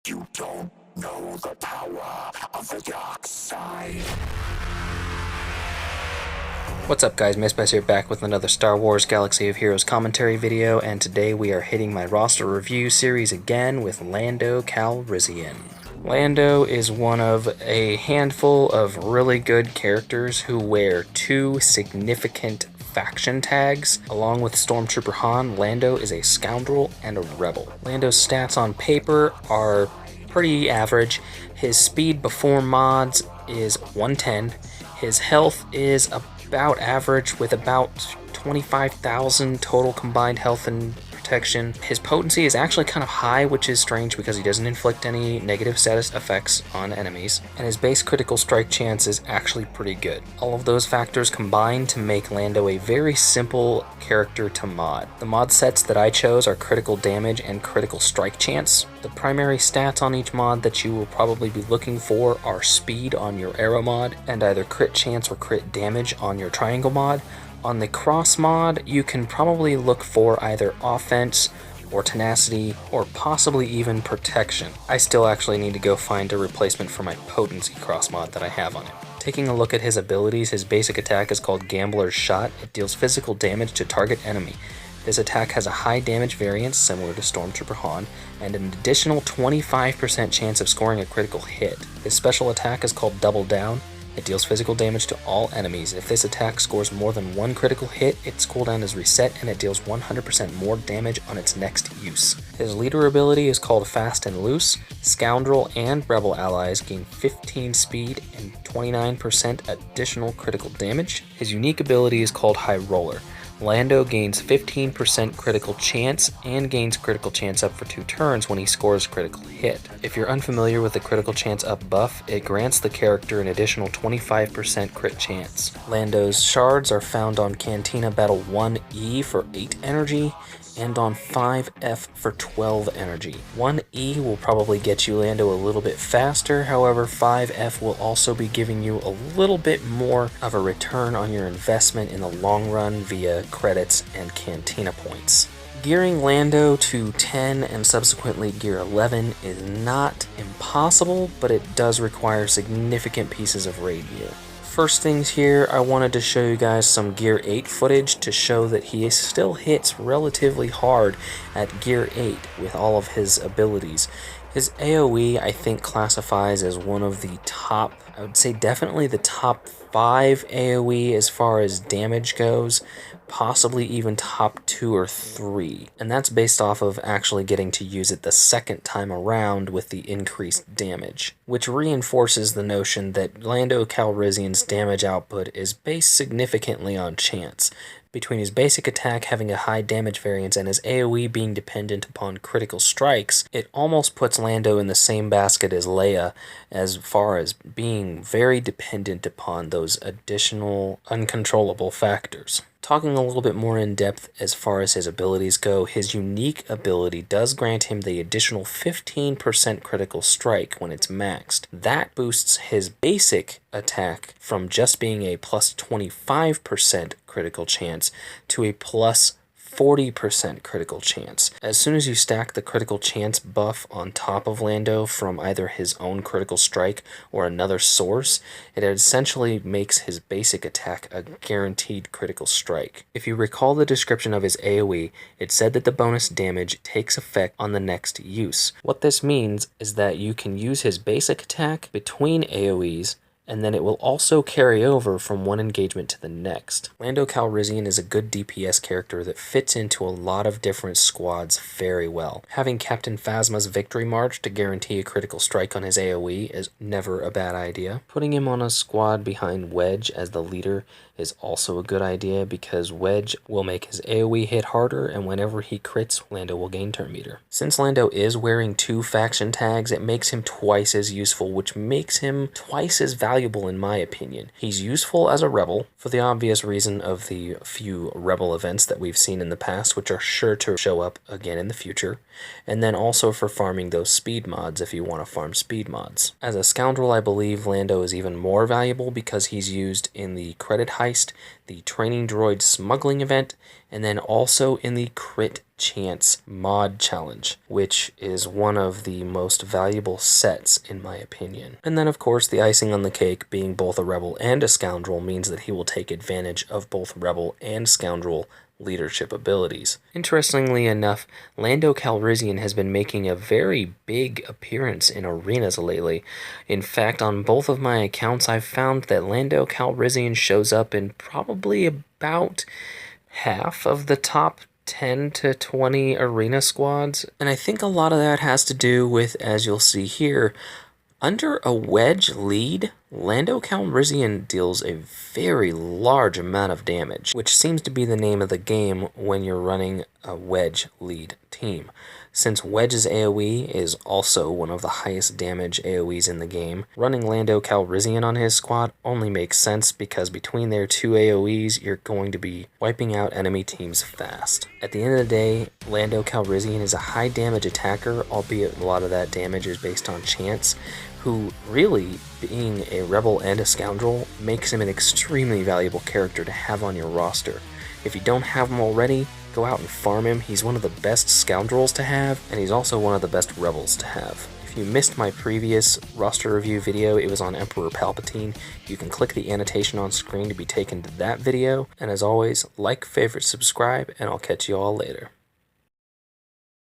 You don't know the power of the dark side. What's up guys, Misbest here back with another Star Wars Galaxy of Heroes commentary video, and today we are hitting my roster review series again with Lando Calrissian. Lando is one of a handful of really good characters who wear two significant faction tags. Along with Stormtrooper Han, Lando is a scoundrel and a rebel. Lando's stats on paper are pretty average. His speed before mods is 110. His health is about average with about 25,000 total combined health and protection. His potency is actually kind of high, which is strange because he doesn't inflict any negative status effects on enemies, and his base critical strike chance is actually pretty good. All of those factors combine to make Lando a very simple character to mod. The mod sets that I chose are critical damage and critical strike chance. The primary stats on each mod that you will probably be looking for are speed on your arrow mod, and either crit chance or crit damage on your triangle mod. On the cross mod, you can probably look for either offense or tenacity or possibly even protection. I still actually need to go find a replacement for my potency cross mod that I have on it. Taking a look at his abilities, his basic attack is called Gambler's Shot. It deals physical damage to target enemy. This attack has a high damage variance similar to Stormtrooper Han, and an additional 25% chance of scoring a critical hit. His special attack is called Double Down. It deals physical damage to all enemies. If this attack scores more than one critical hit, its cooldown is reset and it deals 100% more damage on its next use. His leader ability is called Fast and Loose. Scoundrel and Rebel allies gain 15 speed and 29% additional critical damage. His unique ability is called High Roller. Lando gains 15% critical chance and gains critical chance up for 2 turns when he scores a critical hit. If you're unfamiliar with the critical chance up buff, it grants the character an additional 25% crit chance. Lando's shards are found on Cantina Battle 1E for 8 energy and on 5F for 12 energy. 1E will probably get you Lando a little bit faster, however 5F will also be giving you a little bit more of a return on your investment in the long run via credits and Cantina points. Gearing Lando to 10 and subsequently gear 11 is not impossible, but it does require significant pieces of raid gear. First things here, I wanted to show you guys some Gear 8 footage to show that he still hits relatively hard at Gear 8 with all of his abilities. His AoE, I think, classifies as one of the top, I would say definitely the top 5 AoE as far as damage goes, possibly even top 2 or 3, and that's based off of actually getting to use it the second time around with the increased damage, which reinforces the notion that Lando Calrissian's damage output is based significantly on chance. Between his basic attack having a high damage variance and his AoE being dependent upon critical strikes, it almost puts Lando in the same basket as Leia as far as being very dependent upon those additional uncontrollable factors. Talking a little bit more in depth as far as his abilities go, his unique ability does grant him the additional 15% critical strike when it's maxed. That boosts his basic attack from just being a plus 25% critical chance to a plus 40% critical chance. As soon as you stack the critical chance buff on top of Lando from either his own critical strike or another source, it essentially makes his basic attack a guaranteed critical strike. If you recall the description of his AoE, it said that the bonus damage takes effect on the next use. What this means is that you can use his basic attack between AoEs, and then it will also carry over from one engagement to the next. Lando Calrissian is a good DPS character that fits into a lot of different squads very well. Having Captain Phasma's Victory March to guarantee a critical strike on his AoE is never a bad idea. Putting him on a squad behind Wedge as the leader is also a good idea because Wedge will make his AoE hit harder, and whenever he crits, Lando will gain turn meter. Since Lando is wearing 2 faction tags, it makes him twice as useful, which makes him twice as valuable in my opinion. He's useful as a rebel for the obvious reason of the few rebel events that we've seen in the past, which are sure to show up again in the future, and then also for farming those speed mods if you want to farm speed mods. As a scoundrel, I believe Lando is even more valuable because he's used in the credit heist, the training droid smuggling event, and then also in the Crit Chance mod challenge, which is one of the most valuable sets in my opinion. And then of course the icing on the cake, being both a Rebel and a Scoundrel, means that he will take advantage of both Rebel and Scoundrel leadership abilities. Interestingly enough, Lando Calrissian has been making a very big appearance in arenas lately. In fact, on both of my accounts, I've found that Lando Calrissian shows up in probably about half of the top 10 to 20 arena squads, and I think a lot of that has to do with, as you'll see here, under a wedge lead, Lando Calrissian deals a very large amount of damage, which seems to be the name of the game when you're running a wedge lead team. Since Wedge's AoE is also one of the highest damage AoEs in the game, running Lando Calrissian on his squad only makes sense because between their two AoEs, you're going to be wiping out enemy teams fast. At the end of the day, Lando Calrissian is a high damage attacker, albeit a lot of that damage is based on chance, who really, being a Rebel and a Scoundrel, makes him an extremely valuable character to have on your roster. If you don't have him already, go out and farm him. He's one of the best Scoundrels to have, and he's also one of the best Rebels to have. If you missed my previous roster review video, it was on Emperor Palpatine. You can click the annotation on screen to be taken to that video, and as always, like, favorite, subscribe, and I'll catch you all later.